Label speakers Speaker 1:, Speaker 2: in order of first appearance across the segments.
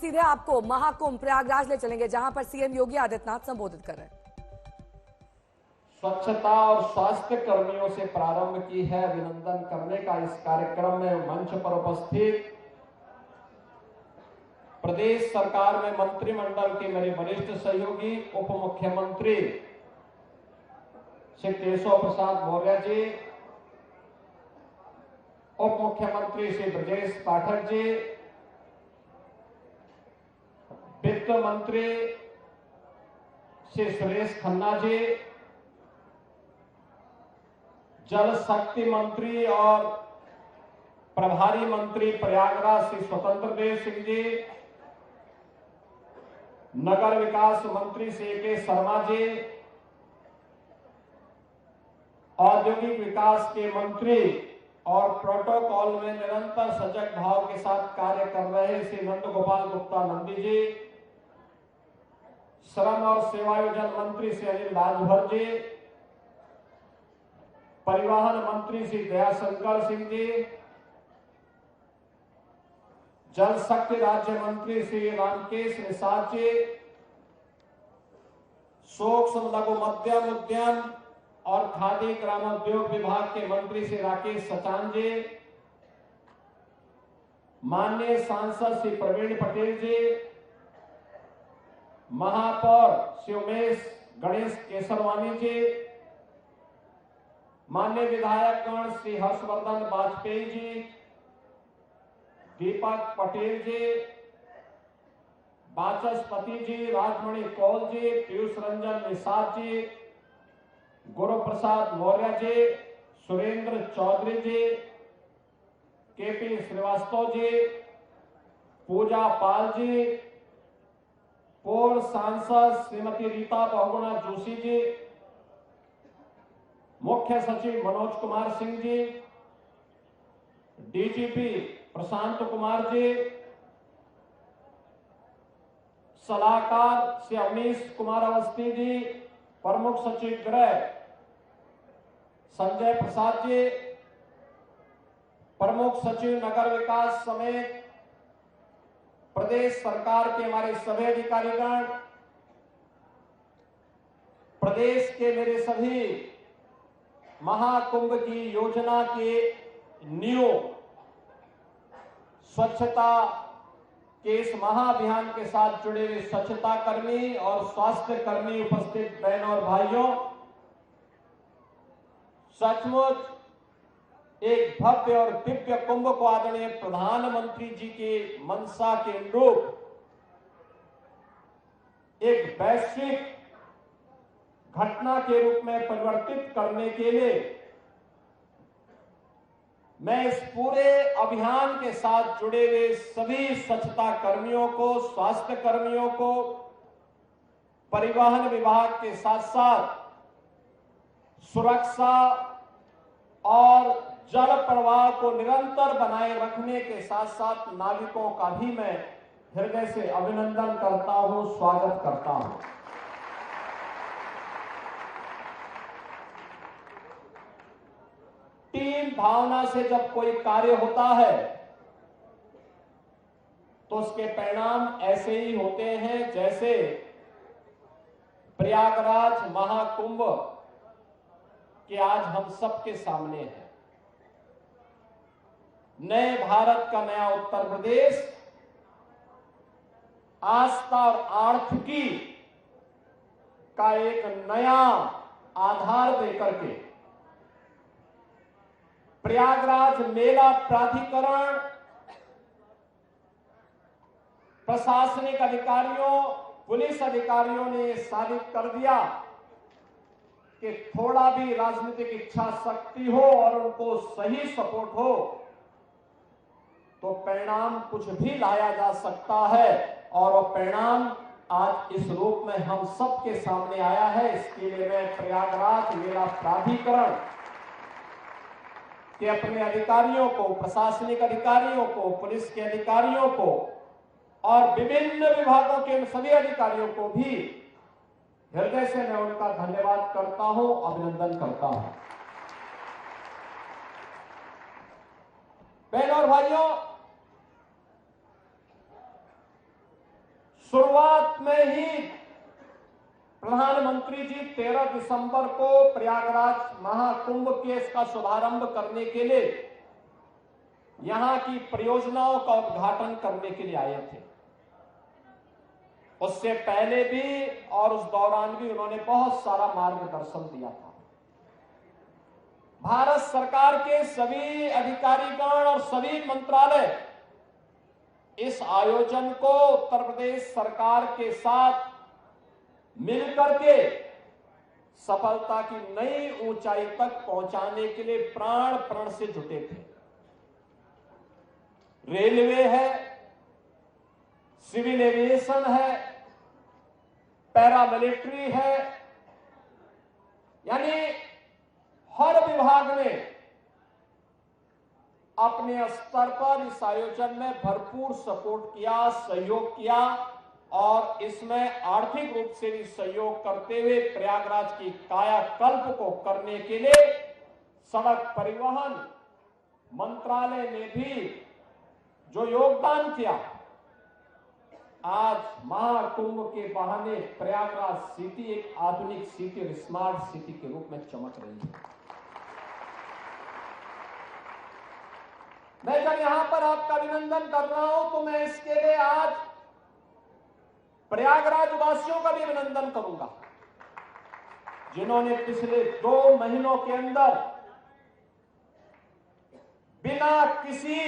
Speaker 1: सीधे आपको महाकुंभ प्रयागराज ले चलेंगे, जहां पर सीएम योगी आदित्यनाथ संबोधित कर रहे हैं।
Speaker 2: स्वच्छता और स्वास्थ्य कर्मियों से प्रारंभ की है अभिनंदन करने का इस कार्यक्रम में मंच पर उपस्थित प्रदेश सरकार में मंत्रिमंडल के मेरे वरिष्ठ सहयोगी उप मुख्यमंत्री श्री केशव प्रसाद मौर्य जी, उप मुख्यमंत्री श्री ब्रजेश पाठक जी, वित्त मंत्री श्री सुरेश खन्ना जी, जल शक्ति मंत्री और प्रभारी मंत्री प्रयागराज श्री स्वतंत्र देव सिंह जी, नगर विकास मंत्री श्री के शर्मा जी, औद्योगिक विकास के मंत्री और प्रोटोकॉल में निरंतर सजग भाव के साथ कार्य कर रहे श्री नंद गोपाल गुप्ता नंदी जी, श्रम और सेवायोजन मंत्री श्री अनिल राजभर जी, परिवहन मंत्री श्री दयाशंकर सिंह जी, जल शक्ति राज्य मंत्री श्री रामकेश निषाद जी, सूक्ष्म लघु मध्यम उद्यम और खादी ग्रामोद्योग विभाग के मंत्री श्री राकेश सचान जी, माननीय सांसद श्री प्रवीण पटेल जी, महापौर श्री उमेश गणेश केसरवानी जी, माननीय विधायकगण श्री हर्षवर्धन वाजपेयी जी, दीपक पटेल जी, वाचस्पति जी, राजमणि कौल जी, पीयूष रंजन निषाद जी, गुरु प्रसाद मौर्य जी, सुरेंद्र चौधरी जी, केपी श्रीवास्तव जी, पूजा पाल जी, पूर्व सांसद श्रीमती रीता बहुगुणा जोशी जी, मुख्य सचिव मनोज कुमार सिंह जी, डीजीपी प्रशांत कुमार जी, सलाहकार श्री अवनीश कुमार अवस्थी जी, प्रमुख सचिव गृह संजय प्रसाद जी, प्रमुख सचिव नगर विकास समेत प्रदेश सरकार के हमारे सभी अधिकारीगण, प्रदेश के मेरे सभी महाकुंभ की योजना के नींव स्वच्छता के इस महाअभियान के साथ जुड़े हुए स्वच्छता कर्मी और स्वास्थ्य कर्मी उपस्थित बहनों और भाइयों, सचमुच एक भव्य और दिव्य कुंभ को आदरणीय प्रधानमंत्री जी के मंशा के अनुरूप एक वैश्विक घटना के रूप में परिवर्तित करने के लिए मैं इस पूरे अभियान के साथ जुड़े हुए सभी स्वच्छता कर्मियों को, स्वास्थ्य कर्मियों को, परिवहन विभाग के साथ साथ सुरक्षा और जल प्रवाह को निरंतर बनाए रखने के साथ साथ नागरिकों का भी मैं हृदय से अभिनंदन करता हूं, स्वागत करता हूं। टीम भावना से जब कोई कार्य होता है तो उसके परिणाम ऐसे ही होते हैं जैसे प्रयागराज महाकुंभ के आज हम सबके सामने है। नए भारत का नया उत्तर प्रदेश आस्था और आर्थिकी का एक नया आधार देकर के प्रयागराज मेला प्राधिकरण, प्रशासनिक अधिकारियों, पुलिस अधिकारियों ने साबित कर दिया कि थोड़ा भी राजनीतिक इच्छा शक्ति हो और उनको सही सपोर्ट हो तो परिणाम कुछ भी लाया जा सकता है। और वो परिणाम आज इस रूप में हम सबके सामने आया है। इसके लिए मैं प्रयागराज मेला प्राधिकरण के अपने अधिकारियों को, प्रशासनिक अधिकारियों को, पुलिस के अधिकारियों को और विभिन्न विभागों के सभी अधिकारियों को भी हृदय से मैं उनका धन्यवाद करता हूं, अभिनंदन करता हूं। बहनों और भाइयों, शुरुआत में ही प्रधानमंत्री जी 13 दिसंबर को प्रयागराज महाकुंभ के इसका शुभारंभ करने के लिए यहां की परियोजनाओं का उद्घाटन करने के लिए आए थे। उससे पहले भी और उस दौरान भी उन्होंने बहुत सारा मार्गदर्शन दिया था। भारत सरकार के सभी अधिकारीगण और सभी मंत्रालय इस आयोजन को उत्तर प्रदेश सरकार के साथ मिलकर के सफलता की नई ऊंचाई तक पहुंचाने के लिए प्राण प्रण से जुटे थे। रेलवे है, सिविल एविएशन है, पैरामिलिट्री है, यानी हर विभाग ने अपने स्तर पर इस आयोजन में भरपूर सपोर्ट किया, सहयोग किया और इसमें आर्थिक रूप से भी सहयोग करते हुए प्रयागराज की कायाकल्प को करने के लिए सड़क परिवहन मंत्रालय ने भी जो योगदान किया, आज महाकुंभ के बहाने प्रयागराज सिटी एक आधुनिक सिटी और स्मार्ट सिटी के रूप में चमक रही है। मैं जब यहां पर आपका अभिनंदन कर रहा हूं तो मैं इसके लिए आज प्रयागराज वासियों का भी अभिनंदन करूंगा, जिन्होंने पिछले 2 महीनों के अंदर बिना किसी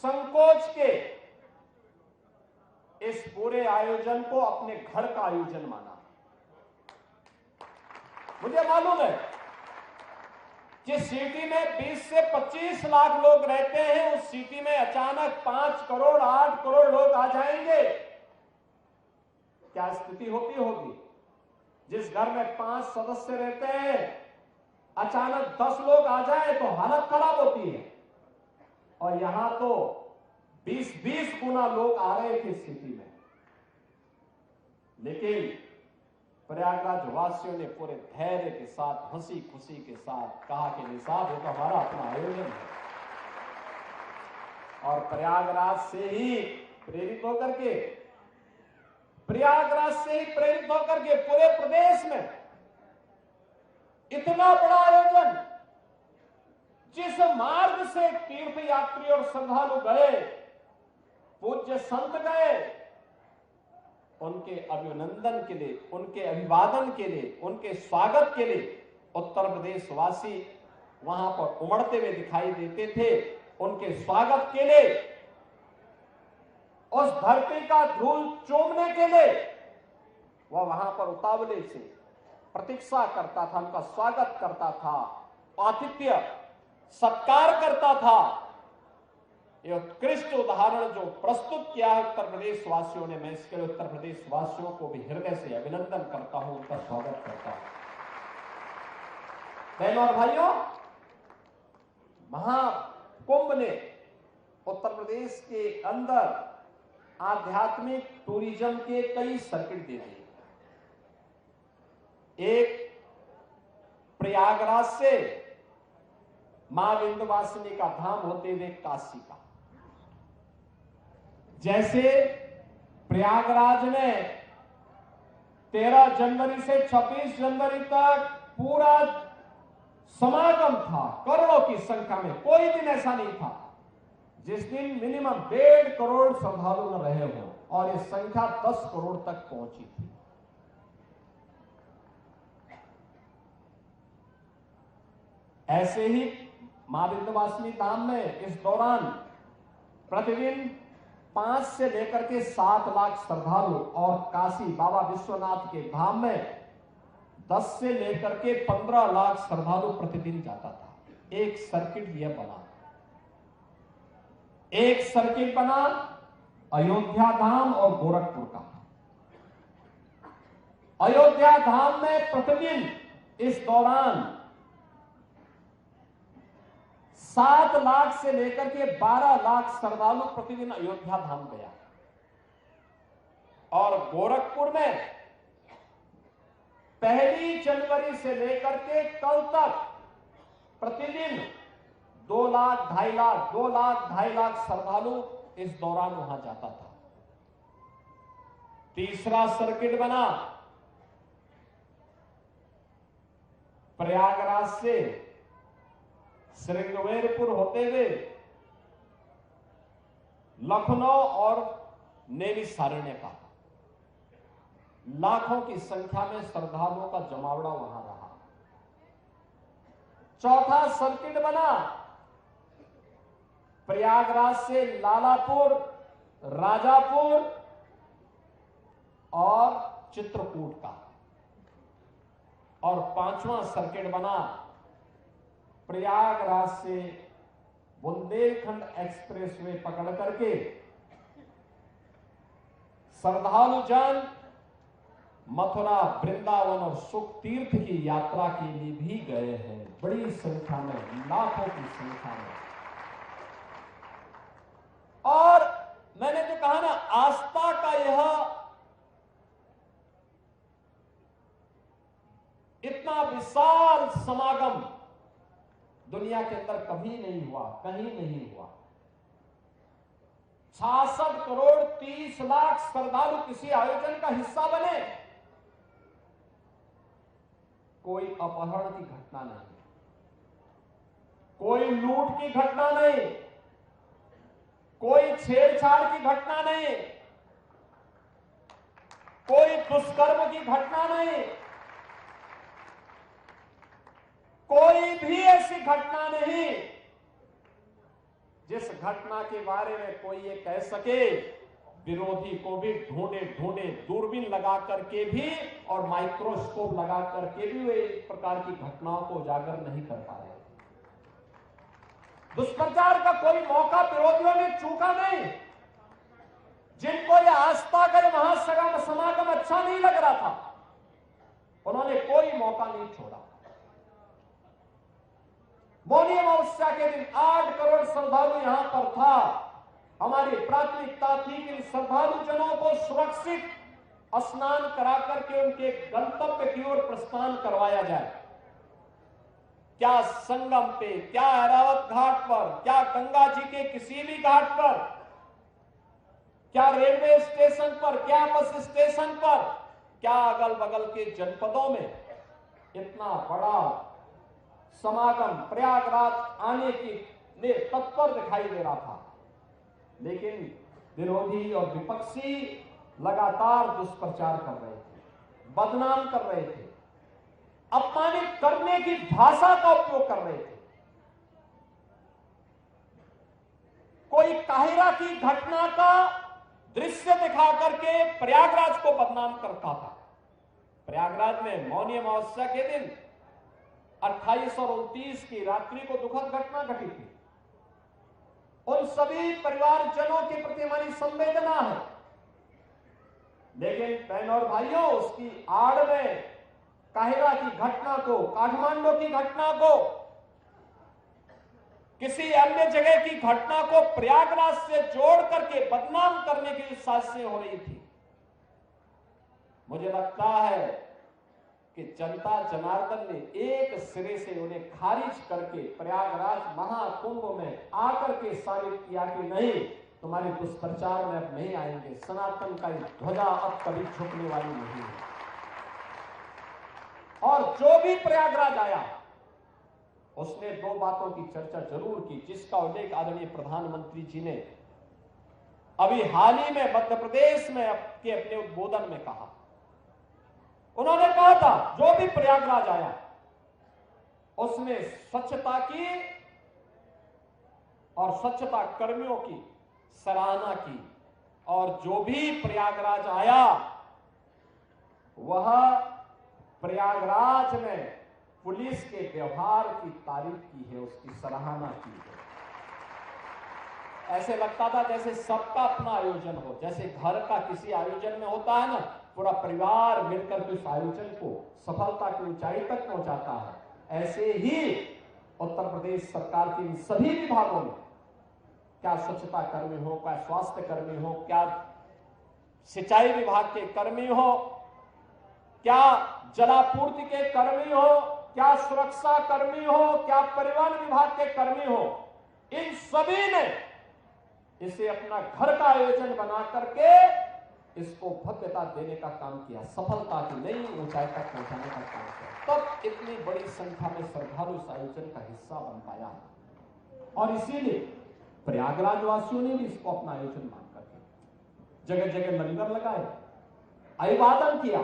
Speaker 2: संकोच के इस पूरे आयोजन को अपने घर का आयोजन माना। मुझे मालूम है जिस सिटी में 20 से 25 लाख लोग रहते हैं, उस सिटी में अचानक 5 करोड़ 8 करोड़ लोग आ जाएंगे, क्या स्थिति होगी। जिस घर में 5 सदस्य रहते हैं, अचानक 10 लोग आ जाए तो हालत खराब होती है। और यहां तो 20-20 गुना लोग आ रहे थे स्थिति में, लेकिन प्रयागराज वासियों ने पूरे धैर्य के साथ, हंसी खुशी के साथ कहा कि निसाब ये तो हमारा अपना आयोजन है। और प्रयागराज से ही प्रेरित होकर के पूरे प्रदेश में इतना बड़ा आयोजन, जिस मार्ग से तीर्थ यात्री और श्रद्धालु गए, पूज्य संत गए, उनके अभिनंदन के लिए, उनके अभिवादन के लिए, उनके स्वागत के लिए उत्तर प्रदेश वासी वहां पर उमड़ते हुए दिखाई देते थे। उनके स्वागत के लिए, उस धरती का धूल चूमने के लिए वह वहां पर उतावले से प्रतीक्षा करता था, उनका स्वागत करता था, आतिथ्य सत्कार करता था। यह उत्कृष्ट उदाहरण जो प्रस्तुत किया है उत्तर प्रदेश वासियों ने, मैं इसके लिए उत्तर प्रदेश वासियों को भी हृदय से अभिनंदन करता हूं, उनका स्वागत करता हूं। बहनों और भाइयों, महाकुंभ ने उत्तर प्रदेश के अंदर आध्यात्मिक टूरिज्म के कई सर्किट दे दिए। एक प्रयागराज से मां विंध्यवासिनी का धाम होते हुए काशी का, जैसे प्रयागराज में 13 जनवरी से 26 जनवरी तक पूरा समागम था, करोड़ों की संख्या में। कोई दिन ऐसा नहीं था जिस दिन मिनिमम 1.5 करोड़ श्रद्धालु न रहे हो, और ये संख्या 10 करोड़ तक पहुंची थी। ऐसे ही मां विंध्यवासिनी धाम में इस दौरान प्रतिदिन 5 से लेकर के 7 लाख श्रद्धालु, और काशी बाबा विश्वनाथ के धाम में 10 से लेकर के 15 लाख श्रद्धालु प्रतिदिन जाता था। एक सर्किट यह बना। एक सर्किट बना अयोध्या धाम और गोरखपुर का। अयोध्या धाम में प्रतिदिन इस दौरान 7 लाख से लेकर के 12 लाख श्रद्धालु प्रतिदिन अयोध्या धाम गया, और गोरखपुर में 1 जनवरी से लेकर के कल तक प्रतिदिन 2 लाख 2.5 लाख श्रद्धालु इस दौरान वहां जाता था। तीसरा सर्किट बना प्रयागराज से श्रृंगवेरपुर होते हुए लखनऊ और नैमिषारण्य का। लाखों की संख्या में श्रद्धालुओं का जमावड़ा वहां रहा। चौथा सर्किट बना प्रयागराज से लालापुर, राजापुर और चित्रकूट का। और पांचवां सर्किट बना प्रयागराज से बुंदेलखंड एक्सप्रेसवे पकड़ करके श्रद्धालु जन मथुरा, वृंदावन और सुख तीर्थ की यात्रा के लिए भी गए हैं, बड़ी संख्या में, लाखों की संख्या में। और मैंने जो कहा ना, आस्था का यह इतना विशाल समागम दुनिया के अंदर कभी नहीं हुआ, कहीं नहीं हुआ। 66 करोड़ 30 लाख श्रद्धालु किसी आयोजन का हिस्सा बने। कोई अपहरण की घटना नहीं, कोई लूट की घटना नहीं, कोई छेड़छाड़ की घटना नहीं, कोई दुष्कर्म की घटना नहीं, कोई भी ऐसी घटना नहीं जिस घटना के बारे में कोई ये कह सके। विरोधी को भी ढूंढे ढूंढे दूरबीन लगा करके भी और माइक्रोस्कोप लगा करके भी वे इस प्रकार की घटनाओं को उजागर नहीं कर पा रहे। दुष्प्रचार का कोई मौका विरोधियों ने चूका नहीं। जिनको यह आस्था का महासभा समागम अच्छा नहीं लग रहा था, उन्होंने कोई मौका नहीं छोड़ा। मौनी अमावस्या के दिन 8 करोड़ श्रद्धालु यहां पर था। हमारी प्राथमिकता थी कि श्रद्धालु जनों को सुरक्षित स्नान करा करके उनके गंतव्य की ओर प्रस्थान करवाया जाए। क्या संगम पे, क्या ऐरावत घाट पर, क्या गंगा जी के किसी भी घाट पर, क्या रेलवे स्टेशन पर, क्या बस स्टेशन पर, क्या अगल बगल के जनपदों में इतना बड़ा समागम प्रयागराज आने की में तत्पर दिखाई दे रहा था। लेकिन विरोधी और विपक्षी लगातार दुष्प्रचार कर रहे थे, बदनाम कर रहे थे, अपमानित करने की भाषा का उपयोग कर रहे थे। कोई काहिरा की घटना का दृश्य दिखा करके प्रयागराज को बदनाम करता था। प्रयागराज में मौनी अमावस्या के दिन 28 और 29 की रात्रि को दुखद घटना घटी थी। उन सभी परिवारजनों के प्रति हमारी संवेदना है। लेकिन बहनों और भाइयों, उसकी आड़ में काहिरा की घटना को, काठमांडू की घटना को, किसी अन्य जगह की घटना को प्रयागराज से जोड़ करके बदनाम करने की साजिशें हो रही थी। मुझे लगता है कि जनता जनार्दन ने एक सिरे से उन्हें खारिज करके प्रयागराज महाकुंभ में आकर के साबित किया कि नहीं, तुम्हारे दुष्प्रचार में अब नहीं आएंगे। सनातन का ध्वजा अब कभी झुकने वाली नहीं है। और जो भी प्रयागराज आया उसने 2 बातों की चर्चा जरूर की, जिसका उल्लेख आदरणीय प्रधानमंत्री जी ने अभी हाल ही में मध्य प्रदेश में अपने उद्बोधन में कहा। उन्होंने कहा था जो भी प्रयागराज आया उसने स्वच्छता की और स्वच्छता कर्मियों की सराहना की, और जो भी प्रयागराज आया वह प्रयागराज में पुलिस के व्यवहार की तारीफ की है, उसकी सराहना की है। ऐसे लगता था जैसे सबका अपना आयोजन हो, जैसे घर का किसी आयोजन में होता है ना, पूरा परिवार मिलकर के उस आयोजन को सफलता की ऊंचाई तक पहुंचाता है। ऐसे ही उत्तर प्रदेश सरकार के इन सभी विभागों में, क्या स्वच्छता कर्मी हो, क्या स्वास्थ्य कर्मी हो, क्या सिंचाई विभाग के कर्मी हो, क्या जलापूर्ति के कर्मी हो, क्या सुरक्षा कर्मी हो, क्या परिवहन विभाग के कर्मी हो, इन सभी ने इसे अपना घर का आयोजन बना करके इसको भव्यता देने का काम किया, सफलता की नई ऊंचाई तक पहुंचाने का काम किया। तब इतनी बड़ी संख्या में श्रद्धालु इस आयोजन का हिस्सा बन पाया और इसीलिए प्रयागराज वासियों ने भी इसको अपना आयोजन मानकर जगह जगह लंगर लगाए, अभिवादन किया,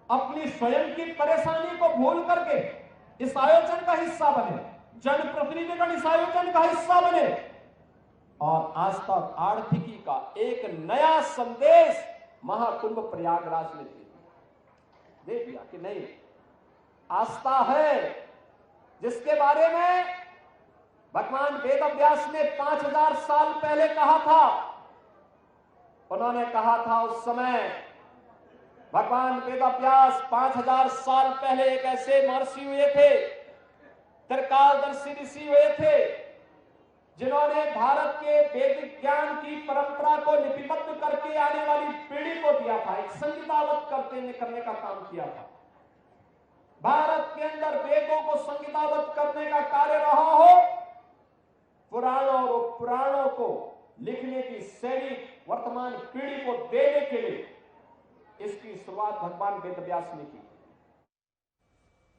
Speaker 2: अपनी स्वयं की परेशानी को भूल करके इस आयोजन का हिस्सा बने, जनप्रतिनिधिगण इस आयोजन का हिस्सा बने और आज तक आर्थिकी का एक नया संदेश महाकुंभ प्रयागराज ने दे दिया कि नहीं, आस्था है जिसके बारे में भगवान वेदव्यास ने 5000 साल पहले कहा था। उन्होंने कहा था उस समय भगवान वेदव्यास 5000 साल पहले एक ऐसे महर्षि हुए थे, त्रिकालदर्शी ऋषि हुए थे, जिन्होंने भारत के वैदिक ज्ञान की परंपरा को लिपिबद्ध करके आने वाली पीढ़ी को दिया था, एक संहिताबद्ध करने का काम किया था। भारत के अंदर वेदों को संहिताबद्ध करने का कार्य रहा हो, पुराणों को लिखने की शैली वर्तमान पीढ़ी को देने के लिए इसकी शुरुआत भगवान वेदव्यास ने की।